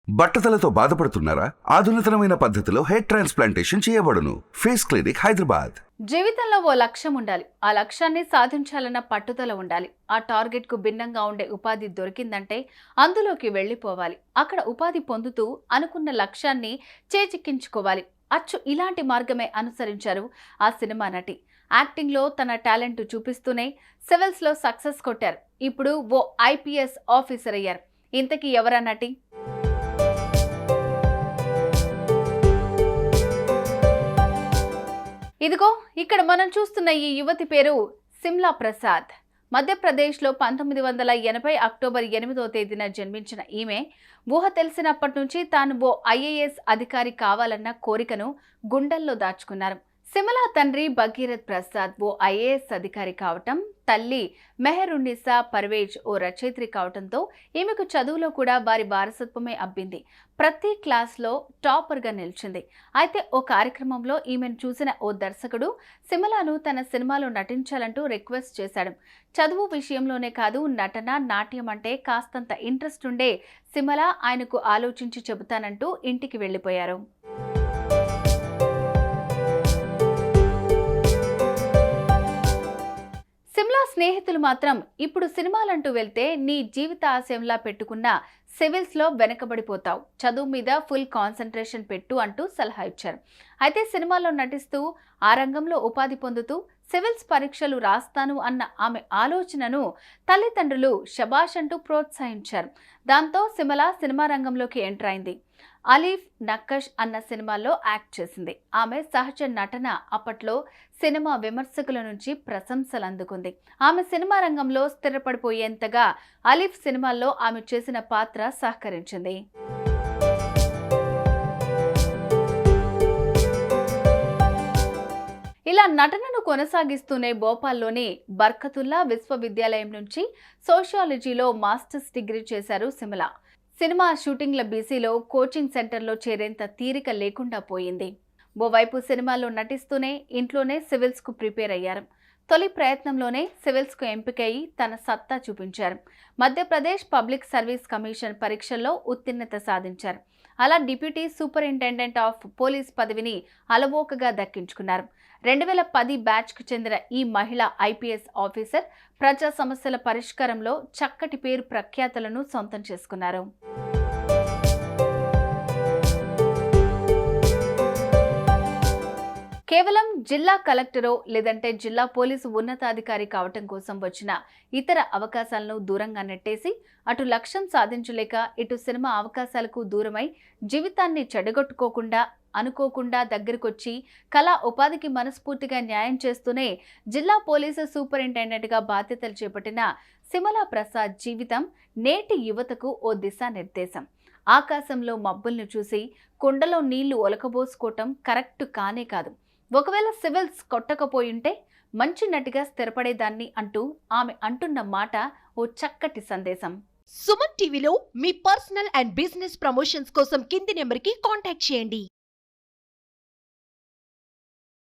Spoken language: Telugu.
బట్టతలతో బాధపడుతున్నారా? ఆధునితనమైన పద్ధతిలో హెయిర్ ట్రాన్స్ప్లాంటేషన్ చేయబడును. Face clinic, Hyderabad. జీవితంలో ఓ లక్ష్యం ఉండాలి. ఆ లక్ష్యాన్ని సాధించాలన్న పట్టుదల ఉండాలి. ఆ టార్గెట్ కు భిన్నంగా ఉండే ఉపాధి దొరికిందంటే అందులోకి వెళ్లిపోవాలి. అక్కడ ఉపాధి పొందుతూ అనుకున్న లక్ష్యాన్ని చేజిక్కించుకోవాలి. అచ్చు ఇలాంటి మార్గమే అనుసరించారు ఆ సినిమా నటి. యాక్టింగ్ లో తన టాలెంట్ చూపిస్తూనే సివిల్స్ లో సక్సెస్ కొట్టారు. ఇప్పుడు ఓ IPS ఆఫీసర్ అయ్యారు. ఇంతకీ ఎవరా నటి? ఇదిగో ఇక్కడ మనం చూస్తున్న ఈ యువతి పేరు సిమ్లా ప్రసాద్. మధ్యప్రదేశ్లో 1980 అక్టోబర్ 8వ తేదీన జన్మించిన ఈమె ఊహ తెలిసినప్పటి నుంచి తాను ఓ IAS అధికారి కావాలన్న కోరికను గుండెల్లో దాచుకున్నారు. సిమ్లా తండ్రి భగీరథ్ ప్రసాద్ ఓ IAS అధికారి కావటం, తల్లి మెహరున్నిసా పర్వేజ్ ఓ రచయిత్రి కావటంతో ఈమెకు చదువులో కూడా వారి వారసత్వమే అబ్బింది. ప్రతి క్లాస్లో టాపర్గా నిలిచింది. అయితే ఓ కార్యక్రమంలో ఈమెను చూసిన ఓ దర్శకుడు సిమ్లాను తన సినిమాలో నటించాలంటూ రిక్వెస్ట్ చేశాడు. చదువు విషయంలోనే కాదు, నటన, నాట్యం అంటే కాస్తంత ఇంట్రెస్ట్ ఉండే సిమ్లా ఆయనకు ఆలోచించి చెబుతానంటూ ఇంటికి వెళ్లిపోయారు. సిమ్లా స్నేహితులు మాత్రం ఇప్పుడు సినిమాలంటూ వెళ్తే నీ జీవిత ఆశయంలా పెట్టుకున్న సివిల్స్ లో వెనకబడిపోతావు, చదువు మీద ఫుల్ కాన్సన్ట్రేషన్ పెట్టు అంటూ సలహా ఇచ్చారు. అయితే సినిమాల్లో నటిస్తూ ఆ రంగంలో ఉపాధి పొందుతూ సివిల్స్ పరీక్షలు రాస్తాను అన్న ఆమె ఆలోచనను తల్లిదండ్రులు శబాష్ అంటూ ప్రోత్సహించారు. దాంతో సిమ్లా సినిమా రంగంలోకి ఎంటర్ అయింది. అలీఫ్ నక్కష్ అన్న సినిమాలో యాక్ట్ చేసింది. ఆమె సహజ నటన అప్పట్లో సినిమా విమర్శకుల నుంచి ప్రశంసలు అందుకుంది. ఆమె సినిమా రంగంలో స్థిరపడిపోయేంతగా అలీఫ్ సినిమాల్లో ఆమె చేసిన పాత్ర సహకరించింది. ఇలా నటనను కొనసాగిస్తూనే భోపాల్లోని బర్కతుల్లా విశ్వవిద్యాలయం నుంచి సోషియాలజీలో మాస్టర్స్ డిగ్రీ చేశారు సిమ్లా. సినిమా షూటింగ్ల బిజీలో కోచింగ్ సెంటర్లో చేరేంత తీరిక లేకుండా పోయింది. ఓవైపు సినిమాల్లో నటిస్తూనే ఇంట్లోనే సివిల్స్కు ప్రిపేర్ అయ్యారు. తొలి ప్రయత్నంలోనే సివిల్స్కు ఎంపికయి తన సత్తా చూపించారు. మధ్యప్రదేశ్ పబ్లిక్ సర్వీస్ కమిషన్ పరీక్షల్లో ఉత్తీర్ణత సాధించారు. అలా డిప్యూటీ సూపరింటెండెంట్ ఆఫ్ పోలీస్ పదవిని అలవోకగా దక్కించుకున్నారు. 2010 బ్యాచ్కు చెందిన ఈ మహిళా IPS ఆఫీసర్ ప్రజా సమస్యల పరిష్కారంలో చక్కటి పేరు ప్రఖ్యాతులను సొంతం చేసుకున్నారు. కేవలం జిల్లా కలెక్టరో లేదంటే జిల్లా పోలీసు ఉన్నతాధికారి కావటం కోసం వచ్చిన ఇతర అవకాశాలను దూరంగా నెట్టేసి అటు లక్ష్యం సాధించలేక ఇటు సినిమా అవకాశాలకు దూరమై జీవితాన్ని చెడగొట్టుకోకుండా అనుకోకుండా దగ్గరకొచ్చి కళా ఉపాధికి మనస్ఫూర్తిగా న్యాయం చేస్తూనే జిల్లా పోలీసు సూపరింటెండెంట్గా బాధ్యతలు చేపట్టిన సిమ్లా ప్రసాద్ జీవితం నేటి యువతకు ఓ దిశానిర్దేశం. ఆకాశంలో మబ్బుల్ని చూసి కుండలో నీళ్లు ఒలకబోసుకోవటం కరెక్ట్ కానే కాదు. ఒకవేళ సివిల్స్ కొట్టకపోయింటే మంచి నటిగా స్థిరపడేదాన్ని అంటూ ఆమె అంటున్న మాట ఓ చక్కటి సందేశం. సుమన్ టీవీలో మీ పర్సనల్ అండ్ బిజినెస్ ప్రమోషన్స్ కోసం కింది నెంబర్కి కాంటాక్ట్ చేయండి.